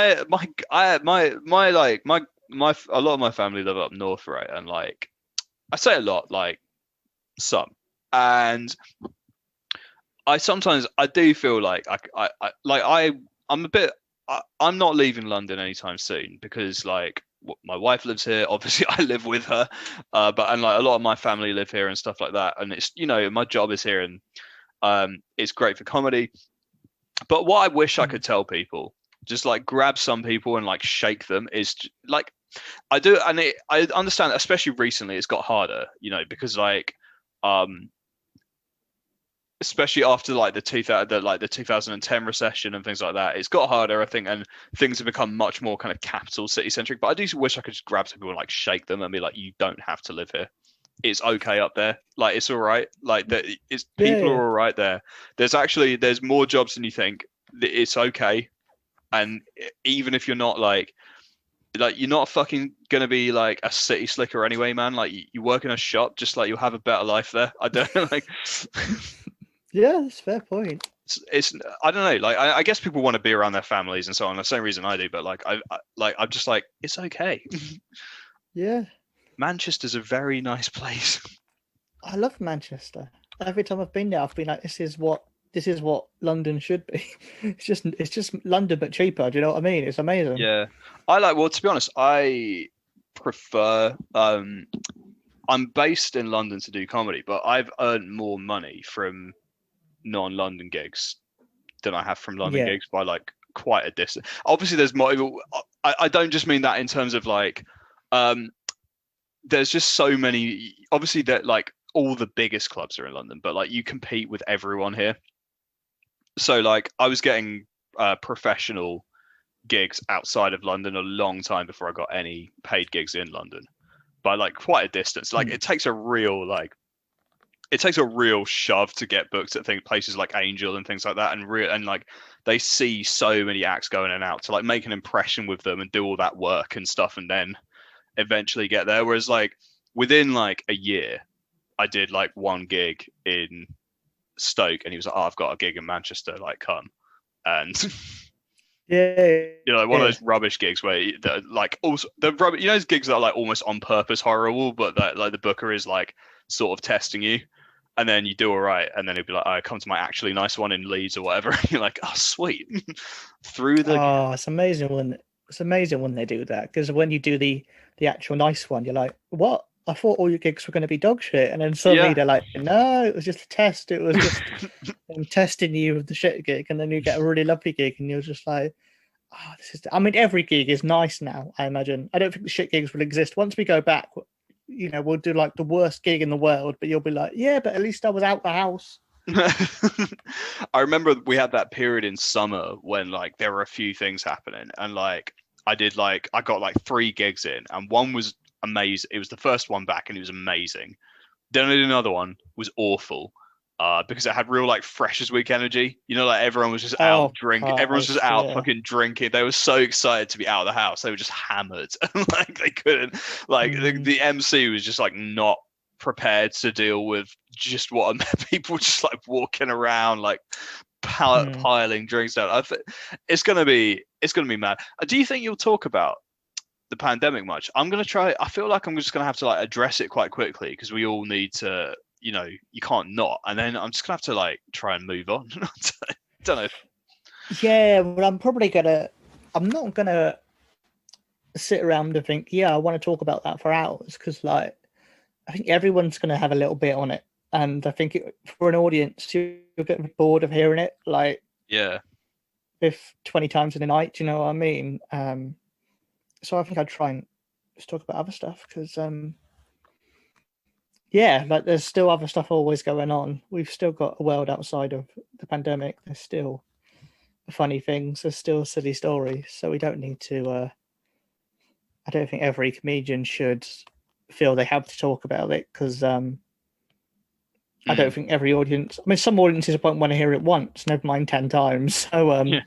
lot of my family live up north, right? And like, I say a lot, like some, and I do feel like I'm not leaving London anytime soon, because like my wife lives here. Obviously, I live with her, but like a lot of my family live here and stuff like that. And it's my job is here, and it's great for comedy. But what I wish I could tell people, just like grab some people and like shake them, is like I do, and I understand, especially recently, it's got harder, because like especially after like the 2010 recession and things like that, it's got harder, I think, and things have become much more kind of capital city centric. But I do wish I could just grab some people and like shake them and be like, you don't have to live here. It's okay up there. Like, it's all right. Like, people are all right there. There's more jobs than you think. It's okay. And even if you're not like you're not fucking gonna be like a city slicker anyway, man. Like, you work in a shop, just like you'll have a better life there. I don't know, like. Yeah, that's a fair point. It's I don't know, like I guess people want to be around their families and so on. The same reason I do, but like I'm just like, it's okay. Yeah, Manchester's a very nice place. I love Manchester. Every time I've been there, I've been like, this is what London should be. It's just London but cheaper. Do you know what I mean? It's amazing. Yeah, well, to be honest, I prefer. I'm based in London to do comedy, but I've earned more money from non-London gigs than I have from London gigs by like quite a distance. Obviously, there's more. I don't just mean that in terms of like, there's just so many. Obviously, that like all the biggest clubs are in London, but like you compete with everyone here. So like I was getting professional gigs outside of London a long time before I got any paid gigs in London, by like quite a distance. Like it takes a real shove to get booked at places like Angel and things like that, and like they see so many acts going in and out to like make an impression with them and do all that work and stuff, and then eventually get there. Whereas like within like a year, I did like one gig in Stoke, and he was like, "Oh, I've got a gig in Manchester, like come." And Yeah, you know, like one of those rubbish gigs where like also the rubbish, you know, those gigs that are like almost on purpose horrible, but that like the booker is like sort of testing you, and then you do all right, and then he'd be like, "I come to my actually nice one in Leeds or whatever." And you're like, "Oh, sweet." Through the it's amazing when they do that, because when you do the actual nice one, you're like, what? I thought all your gigs were going to be dog shit, and then suddenly they're like, no, it was just a test. It was just them testing you with the shit gig, and then you get a really lovely gig, and you're just like, oh, this is. I mean, every gig is nice now. I imagine. I don't think the shit gigs will exist once we go back. You know, we'll do like the worst gig in the world, but you'll be like, yeah, but at least I was out the house. I remember we had that period in summer when like there were a few things happening, and like I got like 3 gigs in, and one was amazing. It was the first one back, and it was amazing. Then I did another one, was awful, because it had real like Freshers Week energy. You know, like everyone was just out drinking. Everyone was just out fucking drinking. They were so excited to be out of the house. They were just hammered, and like they couldn't. Like the MC was just like not prepared to deal with just what people just like walking around like piling drinks down. It's gonna be mad. Do you think you'll talk about the pandemic much? I'm gonna try. I feel like I'm just gonna have to like address it quite quickly, because we all need to. You know, you can't not. And then I'm just gonna have to like try and move on. Don't know. Yeah, but I'm not gonna sit around and think, yeah, I want to talk about that for hours, because like I think everyone's gonna have a little bit on it, and I think for an audience, you'll get bored of hearing it. Like, yeah, if 20 times in a night, do you know what I mean? So I think I'd try and just talk about other stuff, because yeah, like there's still other stuff always going on. We've still got a world outside of the pandemic. There's still funny things. There's still silly stories. So we don't need to. I don't think every comedian should feel they have to talk about it, because I don't think every audience. I mean, some audiences won't want to hear it once, never mind 10 times. So yeah.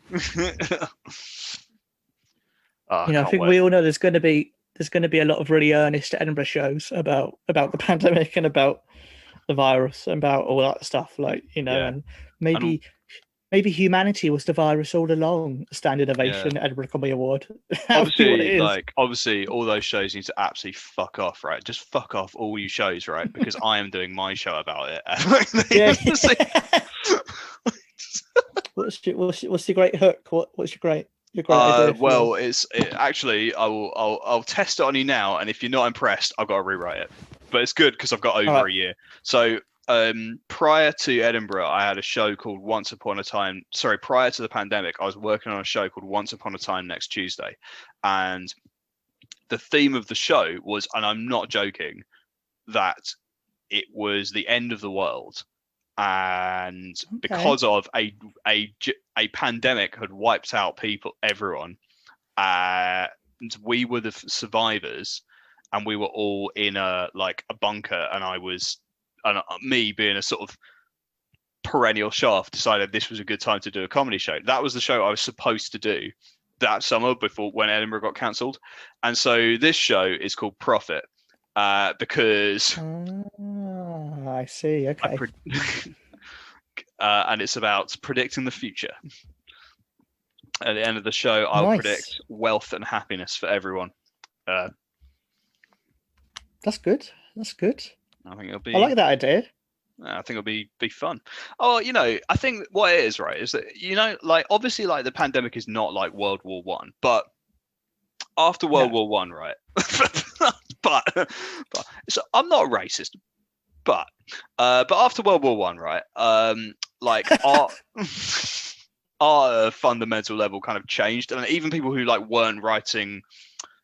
you know, I think we all know there's going to be a lot of really earnest Edinburgh shows about the pandemic and about the virus and about all that stuff. Like, you know, and maybe humanity was the virus all along. Standing ovation, Edinburgh Comedy Award. Obviously, all those shows need to absolutely fuck off, right? Just fuck off, all you shows, right? Because I am doing my show about it. What's your great hook? What's your great? Idea well, actually, I'll test it on you now, and if you're not impressed, I've got to rewrite it. But it's good because I've got over a year. So prior to Edinburgh, I had a show called Once Upon a Time. Sorry, prior to the pandemic, I was working on a show called Once Upon a Time Next Tuesday, and the theme of the show was, and I'm not joking, that it was the end of the world. And because of a pandemic had wiped out everyone, and we were the survivors, and we were all in a bunker, and me being a sort of perennial shaft, decided this was a good time to do a comedy show. That was the show I was supposed to do that summer before when Edinburgh got cancelled, and so this show is called Profit. Because I see. Okay. And it's about predicting the future. At the end of the show, I'll predict wealth and happiness for everyone. That's good. I think it'll be. I like that idea. I think it'll be fun. Oh, you know, I think what it is, right, is that, you know, like obviously, like the pandemic is not like World War One, but after World War One, right? but so I'm not a racist, but after World War One, right? Like our fundamental level kind of changed, and even people who like weren't writing,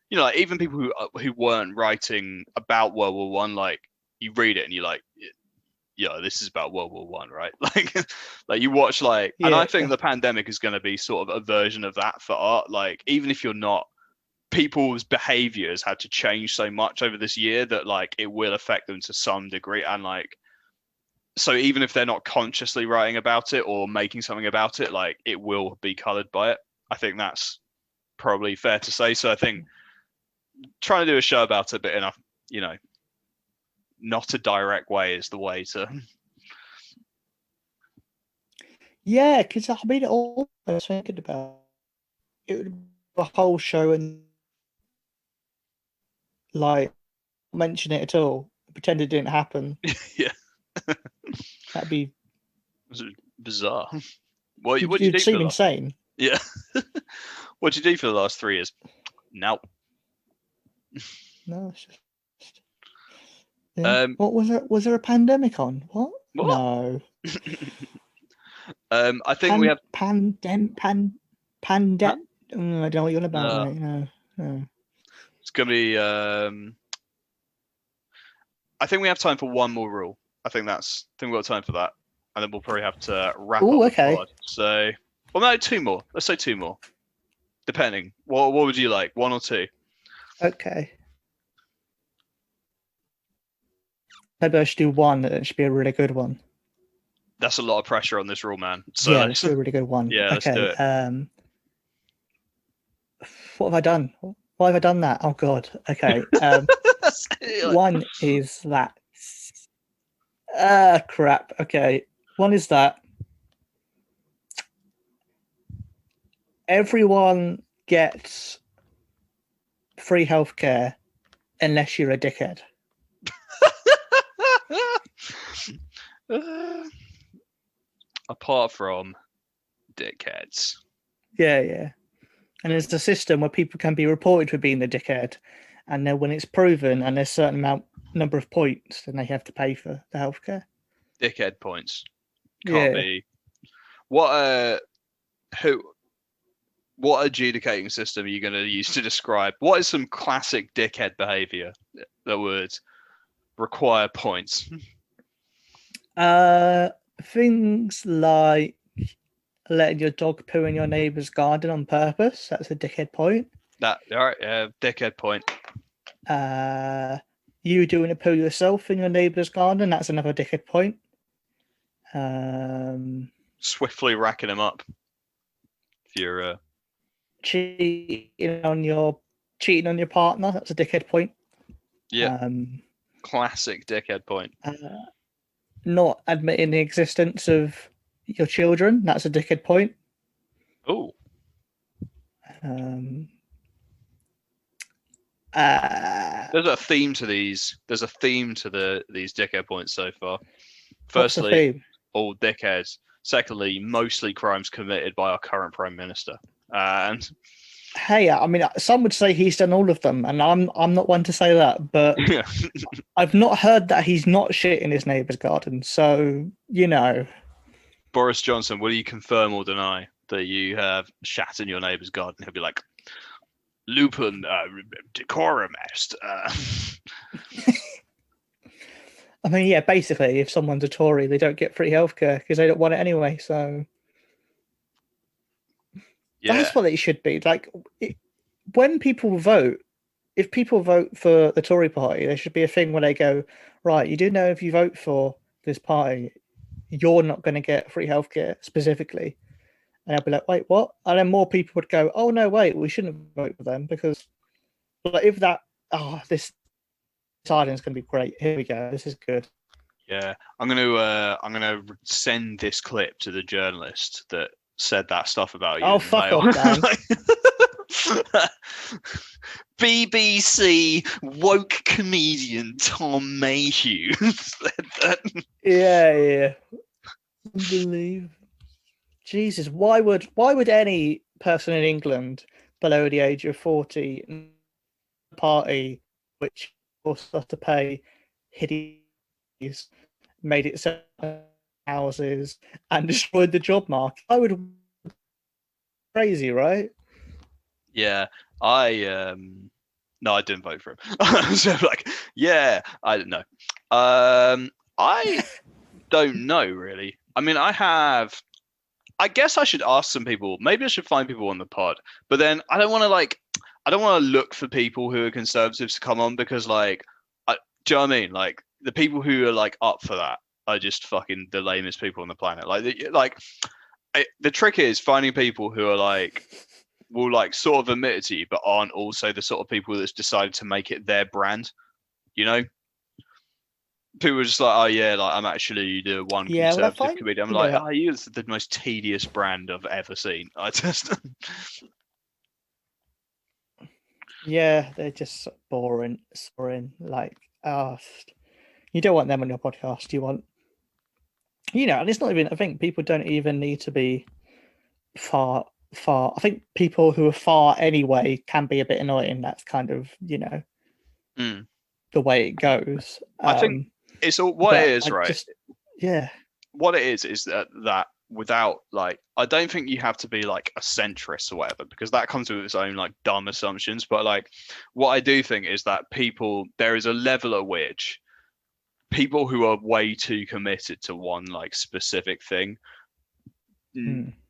you know, like even people who weren't writing about World War One, like you read it and you're like, yeah, this is about World War One, right? Like you watch and I think the pandemic is going to be sort of a version of that for art. Like even if you're not, people's behaviors had to change so much over this year that like it will affect them to some degree, and like so even if they're not consciously writing about it or making something about it, like it will be colored by it. I think that's probably fair to say. So I think trying to do a show about it, but in a, you know, not a direct way is the way to. Yeah, because I mean, all I was thinking about it would be a whole show and like mention it at all, pretend it didn't happen. Yeah, that'd be bizarre. What do you you'd do seem insane. Yeah. What'd you do for the last 3 years? No. No, it's just... Yeah. What was there? Was there a pandemic on? What? No. I think we have pandemic. Huh? I don't know what you're on about, mate. No. It's gonna be. I think we have time for one more rule. I think we've got time for that, and then we'll probably have to wrap up the pod. So, well, no, 2 more. Let's say 2 more, depending. What would you like? 1 or 2? Okay. Maybe I should do 1. It should be a really good one. That's a lot of pressure on this rule, man. So yeah, let's do a really good one. Yeah, let's do it. What have I done? Why have I done that? Oh God. Okay. 1 is that. Crap. Okay. 1 is that. Everyone gets free healthcare unless you're a dickhead. Apart from dickheads. Yeah. And there's a system where people can be reported for being a dickhead, and then when it's proven and there's a certain number of points, then they have to pay for the healthcare. Dickhead points. Can't be. What adjudicating system are you going to use to describe what is some classic dickhead behavior that would require points? Things like letting your dog poo in your neighbour's garden on purpose. That's a dickhead point. All right, dickhead point. You doing a poo yourself in your neighbour's garden. That's another dickhead point. Swiftly racking them up. If you're cheating on your partner, that's a dickhead point. Yeah. Classic dickhead point. Not admitting the existence of your children, that's a dickhead point. Oh. There's a theme to these. There's a theme to these dickhead points so far. Firstly, all dickheads. Secondly, mostly crimes committed by our current Prime Minister. And hey, I mean, some would say he's done all of them, and I'm not one to say that, but I've not heard that he's not shit in his neighbour's garden. So, you know. Boris Johnson, will you confirm or deny that you have shat in your neighbour's garden? He'll be like, Lupin, decorum est. I mean, yeah, basically, if someone's a Tory, they don't get free healthcare because they don't want it anyway. So that's what it should be. Like, when people vote, if people vote for the Tory party, there should be a thing where they go, right, you do know if you vote for this party, you're not going to get free healthcare specifically. And I'll be like, wait, what? And then more people would go, oh, no, wait, we shouldn't vote for them because if that, this silence is going to be great. Here we go. This is good. Yeah, I'm gonna send this clip to the journalist that said that stuff about you. Oh, fuck off, man. BBC woke comedian Tom Mayhew said that. Yeah. Unbelievable. Jesus, why would any person in England below the age of 40 party which forced us to pay hideous, made it sell houses and destroyed the job market? I would crazy, right? Yeah, no, I didn't vote for him. So like, yeah, I don't know. don't know really. I mean, I guess I should ask some people. Maybe I should find people on the pod. But then I don't want to look for people who are conservatives to come on because do you know what I mean? Like the people who are like up for that are just fucking the lamest people on the planet. The trick is finding people who are like will like sort of admit it to you, but aren't also the sort of people that's decided to make it their brand. You know, people are just like, oh yeah, like I'm actually the one Yeah, well, I conservative find comedian. I'm you like, know, oh, you're the most tedious brand I've ever seen. I just yeah, they're just boring. Like, you don't want them on your podcast. You want, and it's not even. I think people don't even need to be far. I think people who are far anyway can be a bit annoying. That's kind of Mm. the way it goes. I think it's all what it is, right? Yeah. What it is that without like, I don't think you have to be like a centrist or whatever because that comes with its own like dumb assumptions. But like, what I do think is that there is a level at which people who are way too committed to one like specific thing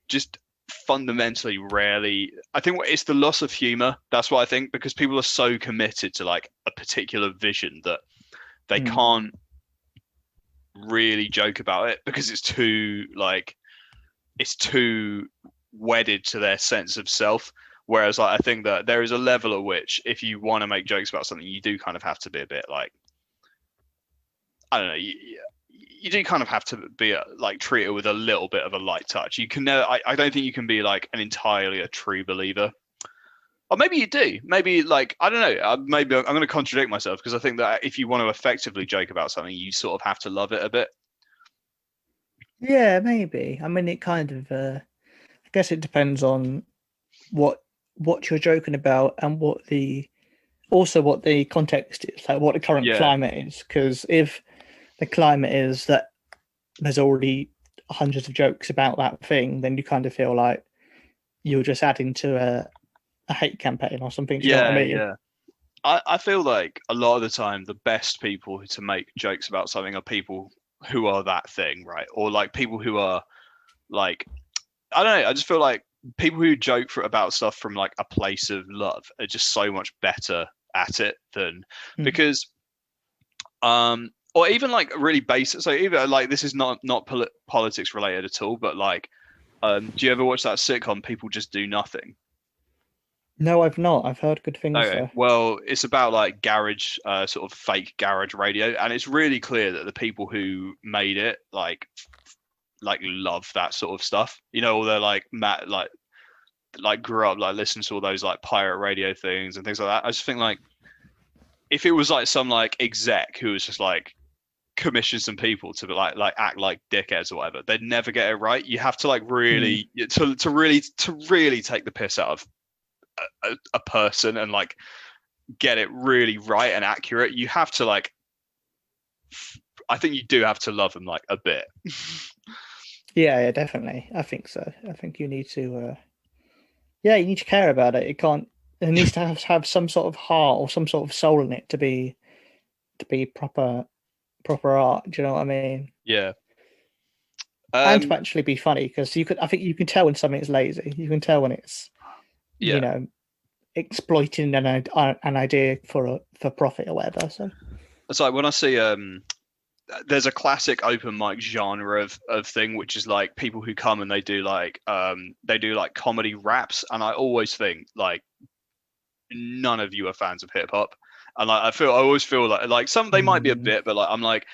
just fundamentally rarely. I think it's the loss of humor. That's what I think, because people are so committed to like a particular vision that they can't really joke about it because it's too wedded to their sense of self. Whereas like, I think that there is a level at which if you want to make jokes about something, you do kind of have to be a bit like, I don't know, you do kind of have to be like treat it with a little bit of a light touch. You can never, I don't think you can be like an entirely a true believer. Or maybe you do. Maybe like, I don't know. Maybe I'm going to contradict myself because I think that if you want to effectively joke about something, you sort of have to love it a bit. Yeah, maybe. I mean, it kind of. I guess it depends on what you're joking about and what the context is, like what the current climate is. Because if the climate is that there's already hundreds of jokes about that thing, then you kind of feel like you're just adding to a hate campaign or something. Do you know what I mean? Yeah. I feel like a lot of the time the best people to make jokes about something are people who are that thing, right? Or like people who are like, I don't know. I just feel like people who joke about stuff from like a place of love are just so much better at it than because or even like really basic. So even like this is not politics related at all, but like, do you ever watch that sitcom People Just Do Nothing? No, I've not. I've heard good things. Okay, Though. well, it's about like garage, sort of fake garage radio, and it's really clear that the people who made it like love that sort of stuff. You know, they're like Matt, like grew up like listening to all those like pirate radio things and things like that. I just think like if it was like some like exec who was just like commission some people to be like act like dickheads or whatever, they'd never get it right. You have to like really to really take the piss out of a person and like get it really right and accurate. You have to like, I think you do have to love them like a bit. Yeah, definitely. I think so. I think you need to you need to care about it. It needs to have some sort of heart or some sort of soul in it to be proper art. Do you know what I mean? Yeah. And to actually be funny, because I think you can tell when something's lazy. You can tell when it's exploiting an idea for profit or whatever. So it's like when I see there's a classic open mic genre of thing, which is like people who come and they do like comedy raps, and I always think like none of you are fans of hip hop, and like I always feel like some they might be a bit, but like I'm like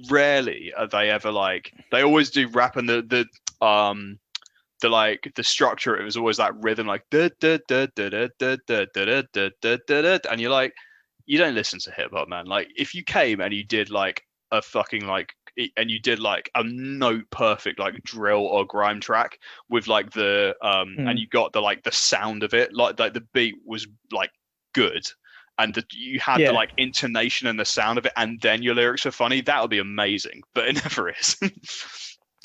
rarely are they ever like, they always do rap and the like the structure, it was always that rhythm like and you're like, you don't listen to hip hop, man. Like if you came and you did like a fucking like and you did like a note perfect like drill or grime track with like the and you got the like the sound of it, like the beat was like good and you had the like intonation and the sound of it, and then your lyrics are funny, that would be amazing. But it never is.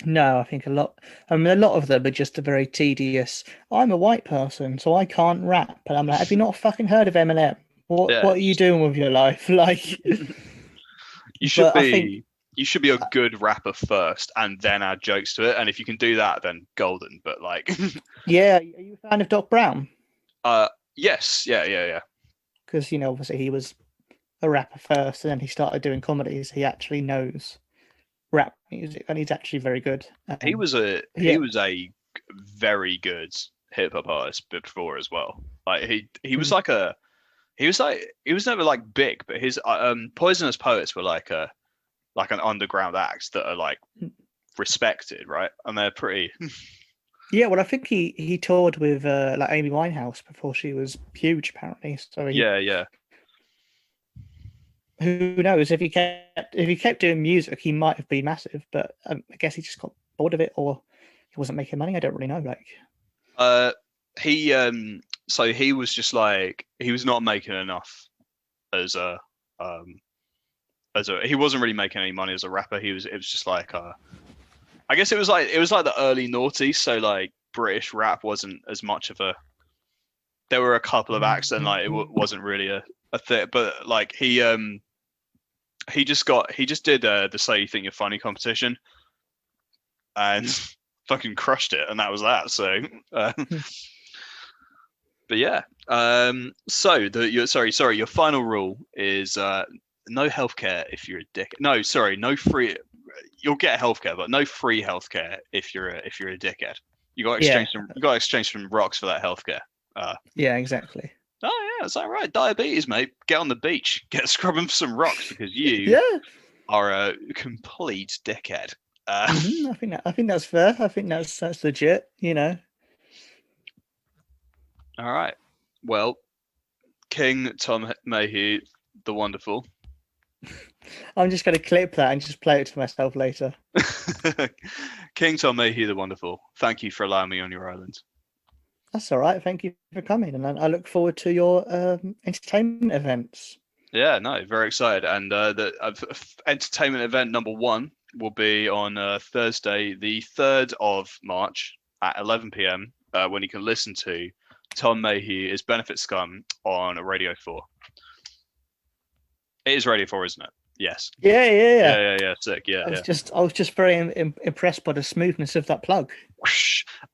No, I think a lot of them are just a very tedious, I'm a white person, so I can't rap. And I'm like, have you not fucking heard of Eminem? What are you doing with your life? Like, you should be. you should be a good rapper first and then add jokes to it. And if you can do that, then golden. But like, Yeah, are you a fan of Doc Brown? Yes, yeah. Because obviously he was a rapper first, and then he started doing comedies. He actually knows rap music, and he's actually very good. He was a very good hip hop artist before as well. Like he was like he was never like big, but his Poisonous Poets were like an underground act that are like respected, right? And they're pretty. Yeah, well, I think he toured with like Amy Winehouse before she was huge, apparently. So Yeah. Who knows? If he kept doing music, he might have been massive. But I guess he just got bored of it, or he wasn't making money. I don't really know. Like, so he was just like he was not making enough as a he wasn't really making any money as a rapper. It was just like I guess it was like the early noughties, so like British rap wasn't as much of a. There were a couple of acts, and like it wasn't really a thing. But like he just did the Say You Think You're Funny competition, and fucking crushed it, and that was that. So, but yeah. So your final rule is no healthcare if you're a dick. No, sorry, no free. You'll get healthcare, but no free healthcare if you're a dickhead. You got to exchange some rocks for that healthcare. Yeah, exactly. Oh yeah, is that right? Diabetes, mate. Get on the beach, get scrubbing for some rocks because you are a complete dickhead. I think that's fair. I think that's legit. All right. Well, King Tom Mayhew, the wonderful. I'm just going to clip that and just play it to myself later. King Tom Mayhew, the wonderful. Thank you for allowing me on your island. That's all right. Thank you for coming, and I look forward to your entertainment events. Yeah, no, very excited. And the entertainment event number 1 will be on Thursday, the 3rd of March at 11 p.m. When you can listen to Tom Mayhew's Benefit Scum on Radio 4. It is Radio 4, isn't it? Yes. Yeah. Sick. Yeah. I was just very impressed by the smoothness of that plug.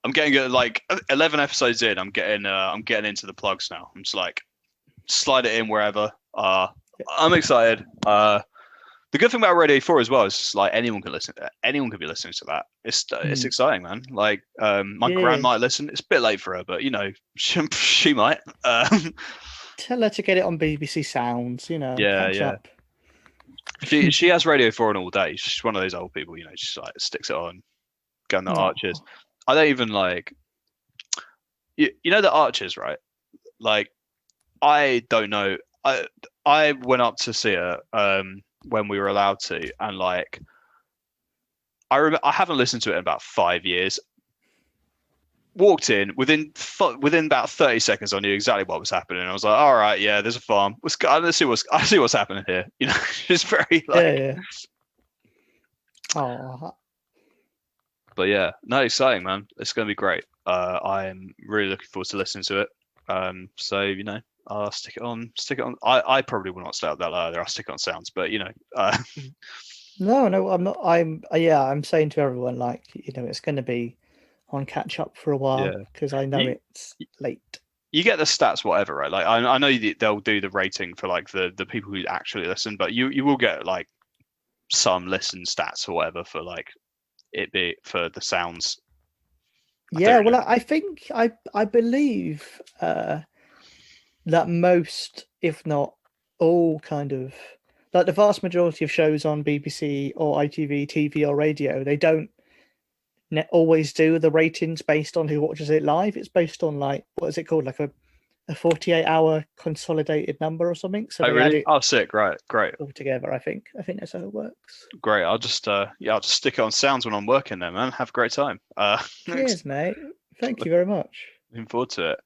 I'm getting like 11 episodes in. I'm getting into the plugs now. I'm just like slide it in wherever. I'm excited. The good thing about Radio 4 as well is like anyone can listen. Anyone could be listening to that. It's exciting, man. Like my gran might listen. It's a bit late for her, but she might. Tell her to get it on BBC Sounds. Yeah. She has Radio 4 on all day. She's one of those old people. Just like sticks it on, going the Archers. I don't even like. You know the Archers, right? Like, I don't know. I went up to see her when we were allowed to, and like, I haven't listened to it in about 5 years. Walked in within about 30 seconds. I knew exactly what was happening. I was like, "All right, yeah, there's a farm. Let's see what's happening here." It's very like. Yeah. Oh. But yeah, no, exciting, man. It's gonna be great. I'm really looking forward to listening to it. So I'll stick it on. I probably will not stay up that either. I'll stick it on Sounds, but No, I'm not. I'm saying to everyone, like, it's going to be on catch up for a while because I know it's late. You get the stats, whatever, right? Like I know they'll do the rating for like the people who actually listen, but you will get like some listen stats or whatever for like it be for the Sounds. I think I believe that most, if not all, kind of like the vast majority of shows on BBC or ITV, TV or radio, they don't always do the ratings based on who watches it live. It's based on like, what is it called, like a 48-hour consolidated number or something. So really? Sick! Right, great. All together, I think that's how it works. Great. I'll just stick it on Sounds when I'm working there, man. Have a great time. Cheers, mate. Thank you very much. Looking forward to it.